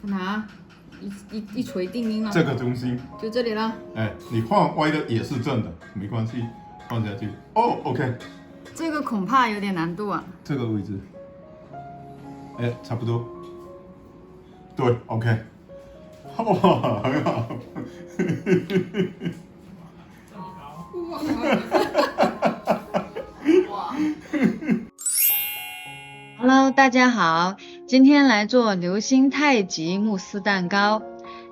拿一锤定音了。这个中心，就这里了。你放歪的也是正的，没关系，放下去。哦 ，OK。这个恐怕有点难度啊。这个位置，差不多。对 ，OK。哇，很好。这么高。哇！Hello， 大家好，今天来做流心太极慕斯蛋糕。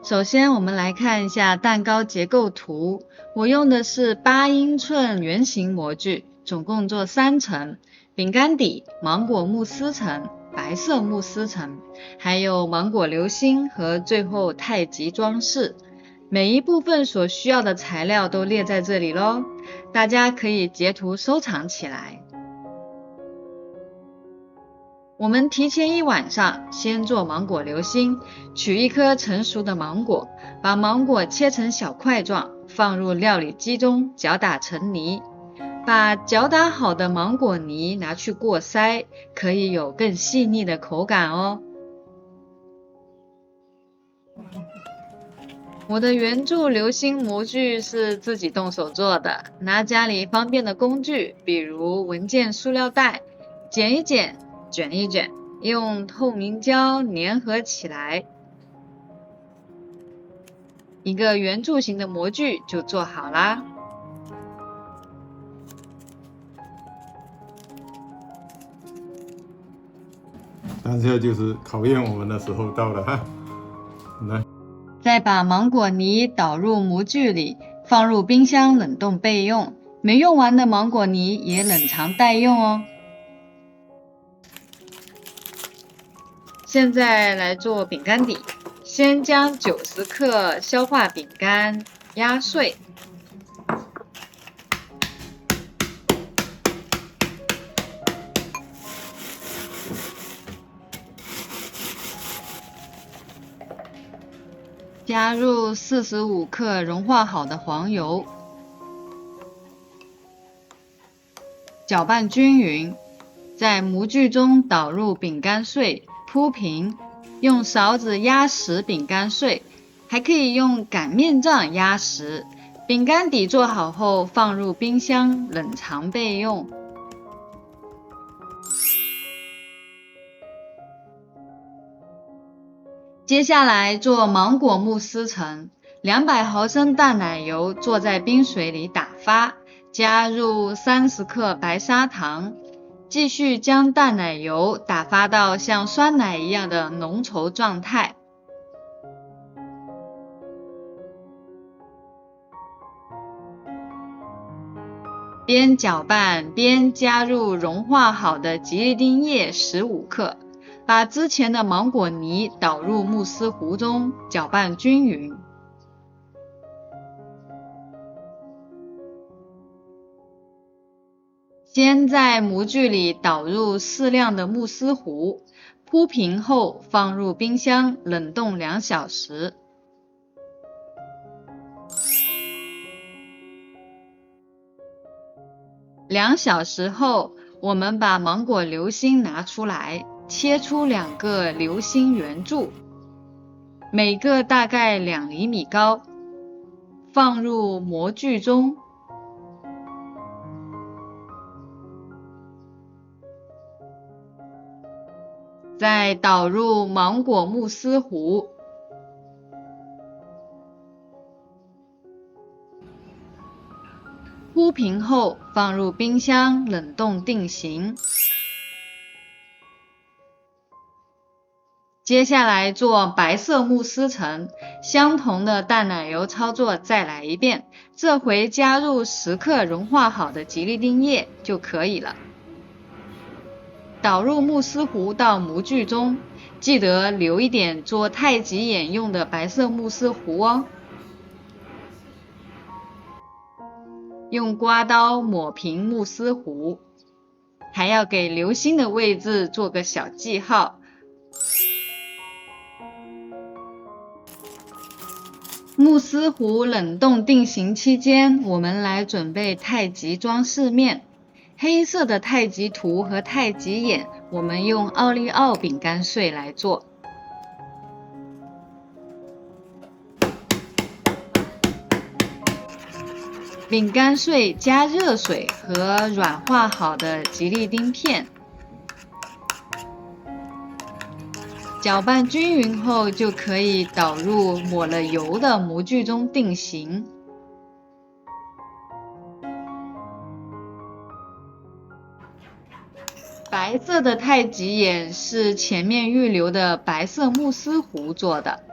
首先我们来看一下蛋糕结构图，我用的是8英寸圆形模具，总共做3层，饼干底、芒果慕斯层、白色慕斯层，还有芒果流心和最后太极装饰。每一部分所需要的材料都列在这里咯，大家可以截图收藏起来。我们提前1晚上先做芒果流心，取1颗成熟的芒果，把芒果切成小块状，放入料理机中搅打成泥。把搅打好的芒果泥拿去过筛，可以有更细腻的口感哦。我的圆柱流心模具是自己动手做的，拿家里方便的工具，比如文件塑料袋，剪一剪，卷一卷，用透明胶粘合起来，一个圆柱形的模具就做好啦。那现在就是考验我们的时候到了哈，来，再把芒果泥倒入模具里，放入冰箱冷冻备用。没用完的芒果泥也冷藏待用哦。现在来做饼干底，先将90克消化饼干压碎，加入45克融化好的黄油，搅拌均匀，在模具中倒入饼干碎，铺平，用勺子压实饼干碎，还可以用擀面杖压实。饼干底做好后，放入冰箱冷藏备用。接下来做芒果慕斯层，200毫升淡奶油做在冰水里打发，加入30克白砂糖，继续将淡奶油打发到像酸奶一样的浓稠状态。边搅拌边加入融化好的吉利丁叶15克，把之前的芒果泥倒入慕斯糊中，搅拌均匀。先在模具里倒入适量的慕斯糊，铺平后放入冰箱冷冻2小时。2小时后，我们把芒果流心拿出来，切出2个流心圆柱，每个大概2厘米高，放入模具中。再倒入芒果慕斯糊，铺平后放入冰箱冷冻定型。接下来做白色慕斯层，相同的淡奶油操作再来一遍，这回加入10克融化好的吉利丁叶就可以了。倒入慕斯糊到模具中，记得留一点做太极眼用的白色慕斯糊哦。用刮刀抹平慕斯糊，还要给流心的位置做个小记号。慕斯糊冷冻定型期间，我们来准备太极装饰面。黑色的太极图和太极眼，我们用奥利奥饼干碎来做。饼干碎加热水和软化好的吉利丁片，搅拌均匀后就可以倒入抹了油的模具中定型。白色的太极眼是前面预留的白色慕斯糊做的。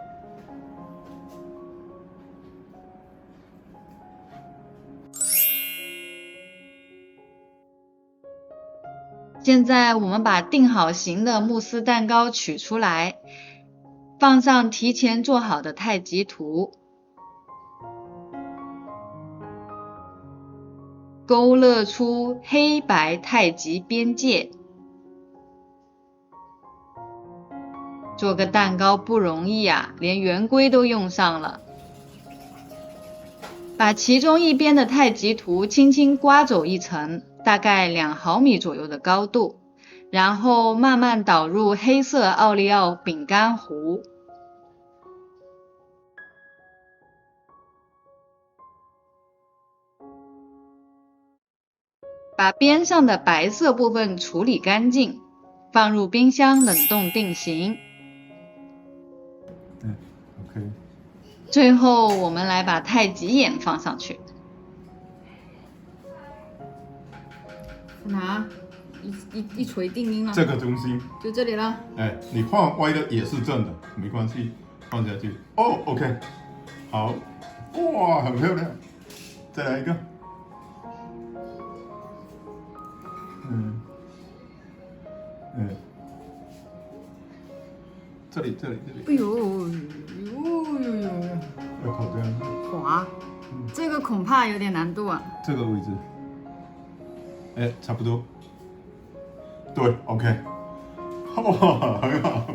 现在我们把定好型的慕斯蛋糕取出来，放上提前做好的太极图，勾勒出黑白太极边界。做个蛋糕不容易啊，连圆规都用上了。把其中一边的太极图轻轻刮走一层，大概2毫米左右的高度，然后慢慢倒入黑色奥利奥饼干糊。把边上的白色部分处理干净，放入冰箱冷冻定型。OK。最后我们来把太极眼放上去。拿一锤定音了。这个中心，就这里了。哎，你放歪的也是正的，没关系，放下去。哦 ，OK， 好，哇，很漂亮。再来一个。这里。哎呦，要靠这样。滑，这个恐怕有点难度啊。这个位置，哎，差不多。对 ，OK， 哇，很好。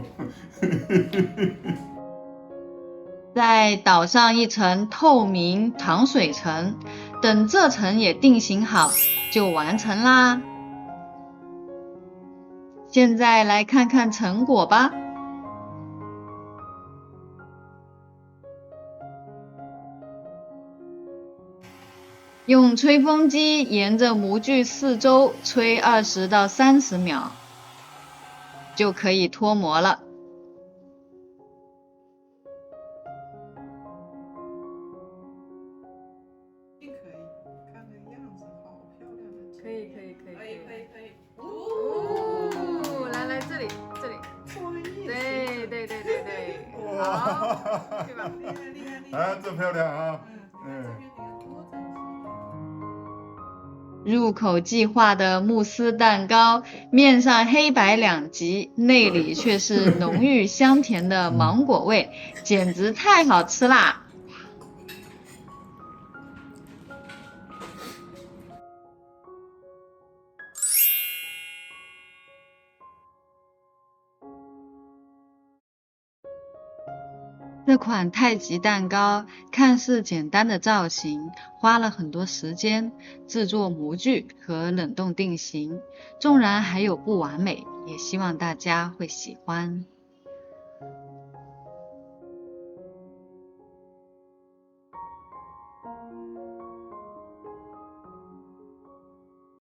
再倒上一层透明糖水层，等这层也定型好，就完成啦。现在来看看成果吧。用吹风机沿着模具四周吹20到30秒，就可以脱模了。可以，看这样子好漂亮的。可以。哦，来这里。对。哇，好，对吧？厉害。啊，这漂亮啊。入口即化的慕斯蛋糕，面上黑白两极，内里却是浓郁香甜的芒果味，简直太好吃啦！这款太极蛋糕看似简单的造型，花了很多时间制作模具和冷冻定型，纵然还有不完美，也希望大家会喜欢。